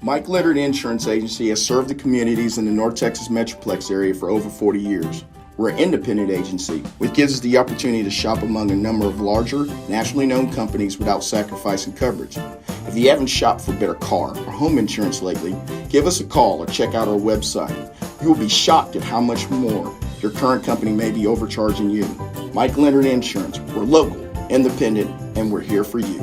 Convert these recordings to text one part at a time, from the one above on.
Mike Leonard Insurance Agency has served the communities in the North Texas Metroplex area for over 40 years. We're an independent agency, which gives us the opportunity to shop among a number of larger, nationally known companies without sacrificing coverage. If you haven't shopped for better car or home insurance lately, give us a call or check out our website. You will be shocked at how much more your current company may be overcharging you. Mike Leonard Insurance. We're local, independent, and we're here for you.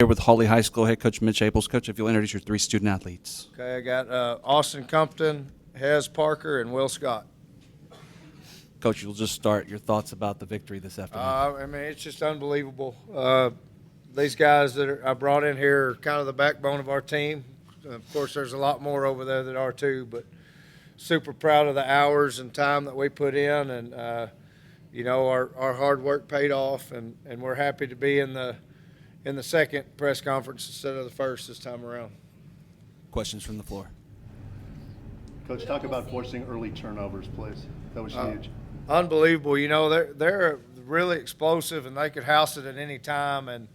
Here with Hawley High School head coach Mitch Aples. Coach, if you'll introduce your three student athletes. Okay, I got Austin Compton, Hez Parker, and Will Scott. Coach, you'll just start your thoughts about the victory this afternoon. I mean, it's just unbelievable. These guys that I brought in here are kind of the backbone of our team. Of course, there's a lot more over there that are too, but super proud of the hours and time that we put in, and our hard work paid off, and we're happy to be in the second press conference instead of the first this time around. Questions from the floor. Coach, talk about forcing early turnovers, please. That was huge. Unbelievable. They're really explosive, and they could house it at any time. And,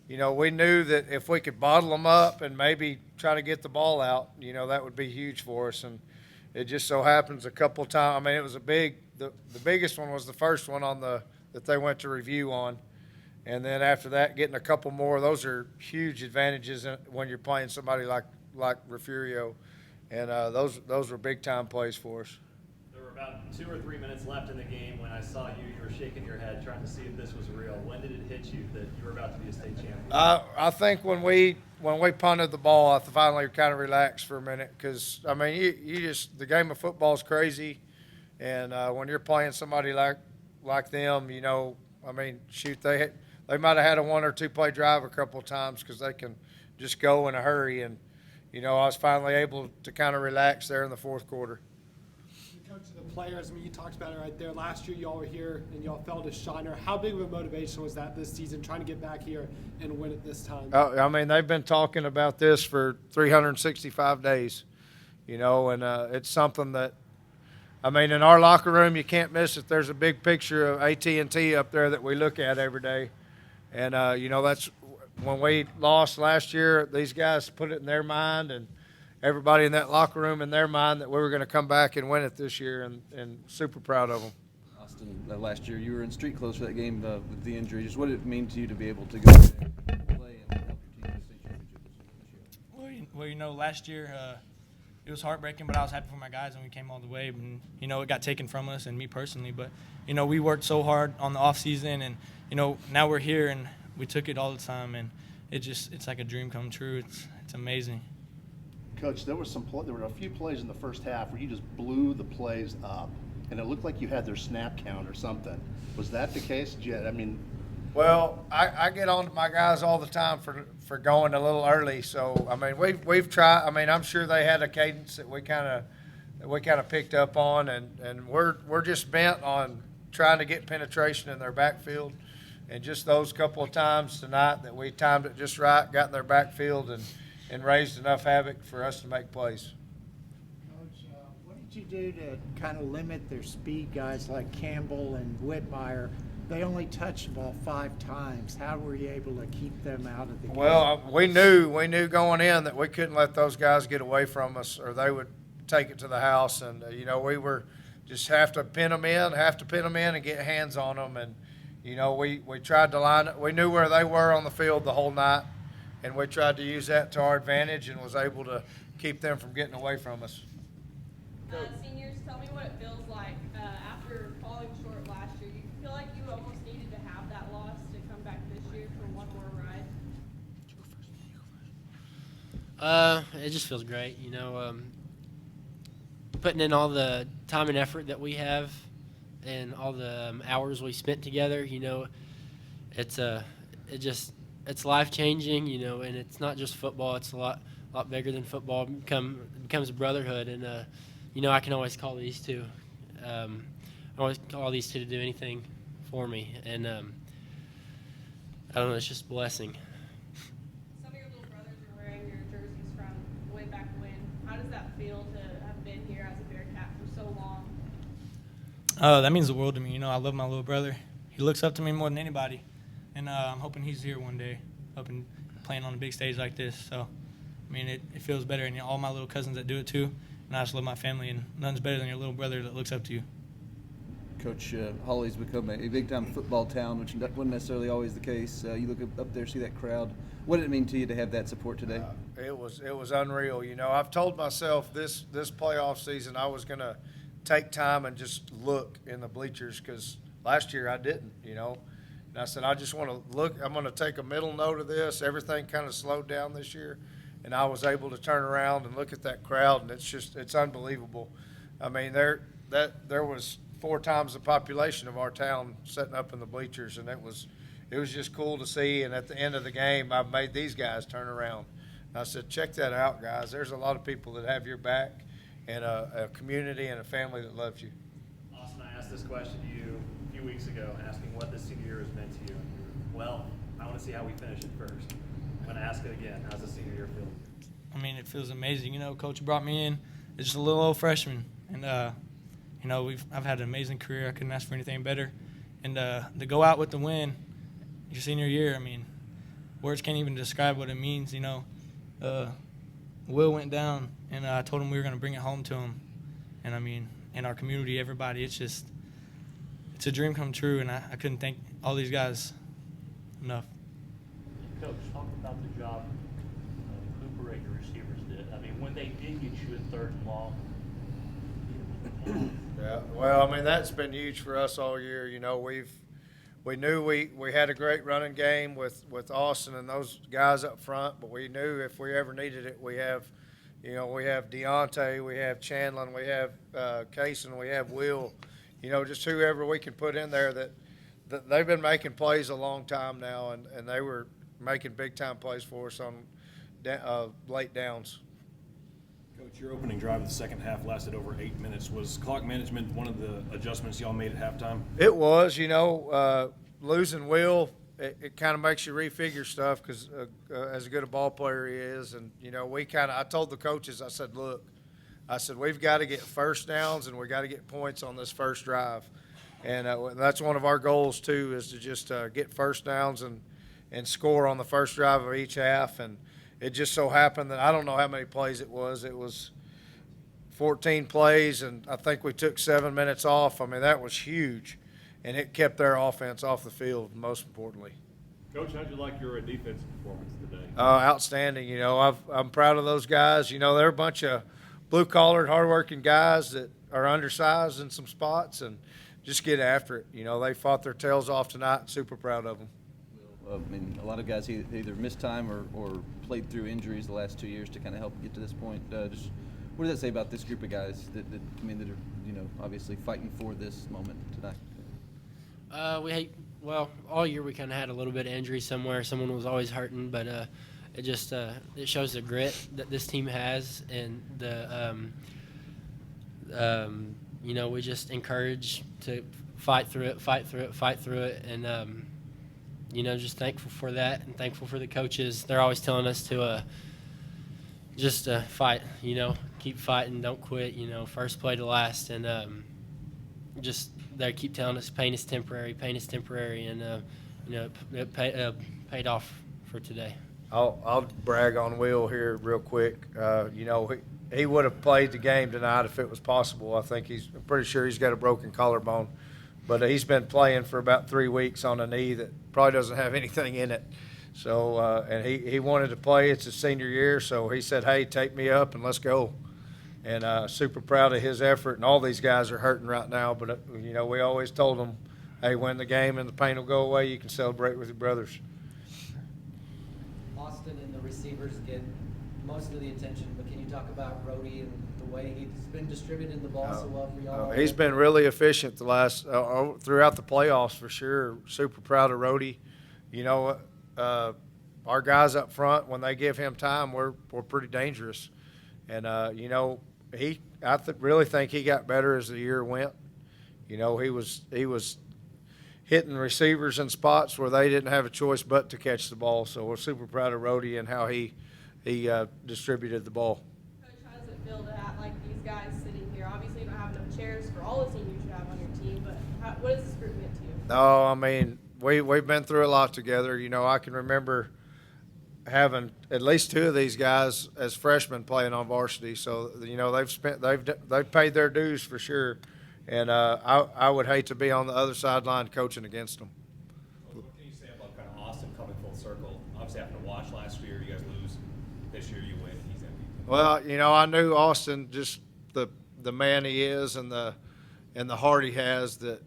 we knew that if we could bottle them up and maybe try to get the ball out, that would be huge for us. And it just so happens a couple times. I mean, it was the biggest one was the first one that they went to review on. And then after that, getting a couple more, those are huge advantages when you're playing somebody like Refugio. And those were big-time plays for us. There were about 2 or 3 minutes left in the game when I saw you were shaking your head trying to see if this was real. When did it hit you that you were about to be a state champion? I think when we punted the ball, I finally kind of relaxed for a minute because, I mean, the game of football is crazy. And when you're playing somebody like them, I mean, shoot, they might have had a 1 or 2 play drive a couple of times because they can just go in a hurry. And, I was finally able to kind of relax there in the fourth quarter. Coach, the players, I mean, you talked about it right there. Last year, y'all were here and y'all felt a shiner. How big of a motivation was that this season, trying to get back here and win it this time? I mean, they've been talking about this for 365 days, and it's something that, I mean, in our locker room, you can't miss it. There's a big picture of AT&T up there that we look at every day. And, that's when we lost last year, these guys put it in their mind and everybody in that locker room in their mind that we were going to come back and win it this year, and super proud of them. Austin, last year you were in street clothes for that game with the injury. Just what did it mean to you to be able to go there and play and help your team to the state championship? Well, last year it was heartbreaking, but I was happy for my guys, and we came all the way. And, it got taken from us and me personally. But, we worked so hard on the off season, and, now we're here and we took it all the time, and it's like a dream come true. It's amazing. Coach, there were a few plays in the first half where you just blew the plays up, and it looked like you had their snap count or something. Was that the case, Jed? I mean, well, I get on to my guys all the time for going a little early. So I mean, we've tried. I mean, I'm sure they had a cadence that we kind of picked up on, and we're just bent on trying to get penetration in their backfield. And just those couple of times tonight that we timed it just right, got in their backfield, and raised enough havoc for us to make plays. Coach, what did you do to kind of limit their speed guys like Campbell and Whitmire? They only touched the ball 5 times. How were you able to keep them out of the game? Well, we knew going in that we couldn't let those guys get away from us, or they would take it to the house. And we were just have to pin them in, and get hands on them. And we tried to line it. We knew where they were on the field the whole night, and we tried to use that to our advantage and was able to keep them from getting away from us. Seniors, tell me what it feels like after falling short last year. You feel like you almost needed to have that loss to come back this year for one more ride? It just feels great, putting in all the time and effort that we have and all the hours we spent together, it's life-changing, and it's not just football. It's a lot bigger than football. It becomes a brotherhood, and I can always call these two. I always call these two to do anything for me, and I don't know. It's just a blessing. Some of your little brothers are wearing your jerseys from way back when. How does that feel to have been been here as a Bearcat for so long? That means the world to me. You know, I love my little brother. He looks up to me more than anybody, and I'm hoping he's here one day, hoping playing on a big stage like this. So, I mean, it feels better, and all my little cousins that do it too. And I just love my family, and nothing's better than your little brother that looks up to you. Coach, Hawley's become a big-time football town, which wasn't necessarily always the case. You look up there, see that crowd. What did it mean to you to have that support today? It was unreal. You know, I've told myself this playoff season I was going to take time and just look in the bleachers, because last year I didn't, you know. And I said, I just want to look. I'm going to take a middle note of this. Everything kind of slowed down this year. And I was able to turn around and look at that crowd, and it's unbelievable. I mean, there was 4 times the population of our town sitting up in the bleachers, and it was just cool to see. And at the end of the game, I made these guys turn around. And I said, check that out, guys. There's a lot of people that have your back, and a community and a family that loves you. Austin, I asked this question to you a few weeks ago, asking what this senior year has meant to you. Well, I want to see how we finish it first. I'm going to ask it again. How's the senior year feel? I mean, it feels amazing. You know, Coach brought me in as just a little old freshman, and you know, I've had an amazing career. I couldn't ask for anything better. And to go out with the win your senior year, I mean, words can't even describe what it means. You know, Will went down, and I told him we were going to bring it home to him. And I mean, in our community, everybody, it's a dream come true, and I couldn't thank all these enough. Coach, talk about the job Cooper and your receivers did. I mean, when they did get you in 3rd and long. Yeah, well, I mean, that's been huge for us all year. You know, we knew we had a great running game with Austin and those guys up front, but we knew if we ever needed it, we have Deontay, we have Chandler, we have Kaysen, we have Will. You know, just whoever we can put in there that they've been making plays a long time now, and they were making big-time plays for us on late downs. Coach, your opening drive of the second half lasted over 8 minutes. Was clock management one of the adjustments y'all made at halftime? It was. You know, losing Will, it kind of makes you refigure stuff, because as good a ball player he is. And, you know, I told the coaches, I said, look, we've got to get first downs, and we got to get points on this first drive. And that's one of our goals, too, is to just get first downs and score on the first drive of each half. And it just so happened that I don't know how many plays it was. It was 14 plays, and I think we took 7 minutes off. I mean, that was huge, and it kept their offense off the field, most importantly. Coach, how'd you like your defensive performance today? Outstanding. You know, I'm proud of those guys. You know, they're a bunch of blue-collared, hard-working guys that are undersized in some spots and just get after it. You know, they fought their tails off tonight. Super proud of them. I mean, a lot of guys either missed time or played through injuries the last 2 years to kind of help get to this point. Just what does that say about this group of guys that are, you know, obviously fighting for this moment tonight? All year we kind of had a little bit of injury somewhere. Someone was always hurting, but it shows the grit that this team has, and you know, we just encourage to fight through it, and you know, just thankful for that, and thankful for the coaches. They're always telling us to just fight, you know, keep fighting, don't quit, you know, first play to last, and just they keep telling us pain is temporary, and you know, it paid off for today. I'll brag on Will here real quick. You know, he would have played the game tonight if it was possible. I'm pretty sure he's got a broken collarbone. But he's been playing for about 3 weeks on a knee that probably doesn't have anything in it. So, and he wanted to play. It's his senior year, so he said, hey, take me up and let's go. And super proud of his effort. And all these guys are hurting right now. But, you know, we always told them, hey, win the game and the pain will go away. You can celebrate with your brothers. Austin and the receivers get most of the attention, but can you talk about Rhodey and the way he's been distributing the ball so well for y'all? He's been really efficient the last throughout the playoffs for sure. Super proud of Rhodey. You know, our guys up front, when they give him time, we're pretty dangerous. And you know, really think he got better as the year went. You know, he was hitting receivers in spots where they didn't have a choice but to catch the ball. So we're super proud of Rhodey and how he distributed the ball. Coach, how does it feel to act like these guys sitting here? Obviously, you don't have enough chairs for all the seniors you have on your team, but what has this group meant to you? No, I mean, we've been through a lot together. You know, I can remember having at least two of these guys as freshmen playing on varsity. So, you know, they've paid their dues for sure. And I would hate to be on the other sideline coaching against them. What can you say about kind of Austin coming full circle? Obviously, having to watch last year, you guys lose. This year, you win. He's MVP. Well, you know, I knew Austin, just the man he is and the heart he has. That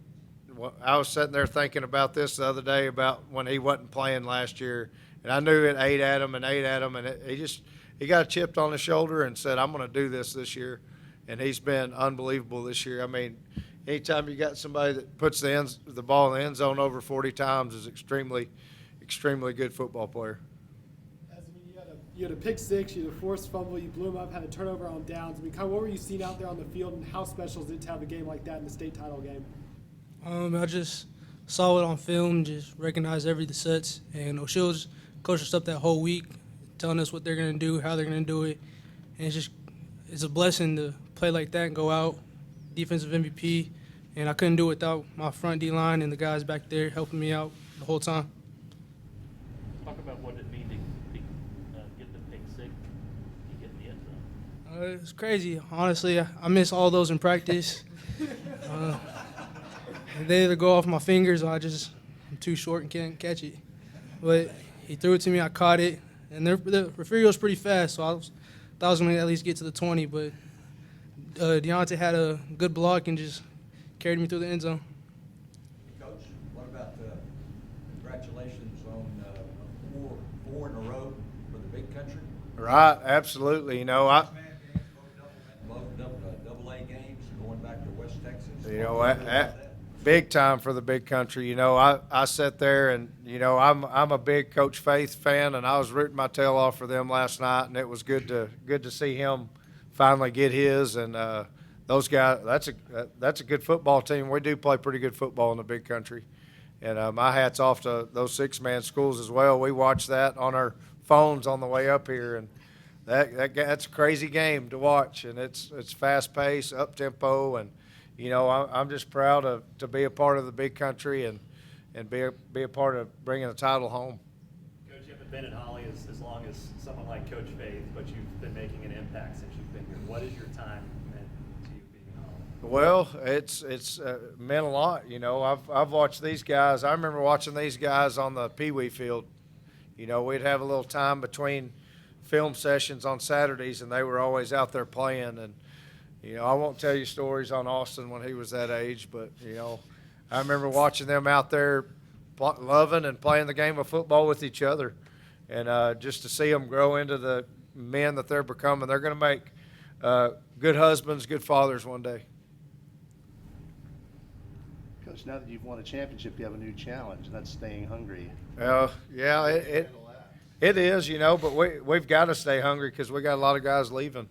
I was sitting there thinking about this the other day about when he wasn't playing last year, and I knew it ate at him, and he got chipped on his shoulder and said, "I'm going to do this year," and he's been unbelievable this year. I mean, anytime you got somebody that puts the ball in the end zone over 40 times is extremely good football player. You had a pick six, you had a forced fumble, you blew him up, had a turnover on downs. I mean, kind of what were you seeing out there on the field, and how special is it to have a game like that in the state title game? I just saw it on film, just recognized every the sets, and O'Shea's coached us up that whole week, telling us what they're going to do, how they're going to do it, and it's a blessing to play like that and go out, defensive MVP, and I couldn't do it without my front D line and the guys back there helping me out the whole time. Talk about what it means to get the pick six and get in the end zone. It's crazy. Honestly, I miss all those in practice. They either go off my fingers or I'm too short and can't catch it. But he threw it to me, I caught it, and the referee was pretty fast, so thought I was going to at least get to the 20, but Deontay had a good block and just carried me through the end zone. Coach, what about congratulations on four in a row for the big country? Right, absolutely. You know, Double A games, going back to West Texas. You know, big time for the big country. You know, I sat there and, you know, I'm a big Coach Faith fan, and I was rooting my tail off for them last night, and it was good to see him finally get his. And those guys, that's a good football team. We do play pretty good football in the big country. And my hat's off to those six-man schools as well. We watched that on our phones on the way up here, and that's a crazy game to watch. And it's fast-paced, up-tempo, and you know, I'm just proud to be a part of the big country and be a part of bringing the title home. Coach, you haven't been at Hawley as long as someone like Coach Faith, but you've been making an impact since you've been here. What is your time meant to you being at Hawley? Well, it's meant a lot. You know, I've watched these guys. I remember watching these guys on the Pee Wee field. You know, we'd have a little time between film sessions on Saturdays, and they were always out there playing. And you know, I won't tell you stories on Austin when he was that age, but, you know, I remember watching them out there loving and playing the game of football with each other. And just to see them grow into the men that they're becoming, they're going to make good husbands, good fathers one day. Coach, now that you've won a championship, you have a new challenge, and that's staying hungry. Yeah, it is, you know, but we've got to stay hungry because we got a lot of guys leaving.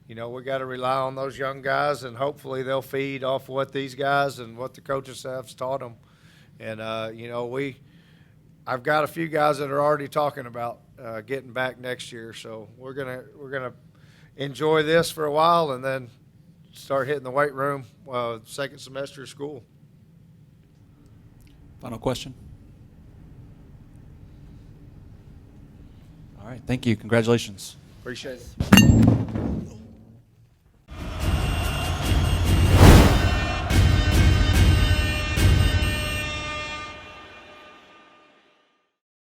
You know, we got to rely on those young guys, and hopefully they'll feed off what these guys and what the coaching staff's taught them. And you know, I've got a few guys that are already talking about getting back next year. So we're gonna enjoy this for a while, and then start hitting the weight room second semester of school. Final question. All right, thank you. Congratulations. Appreciate it.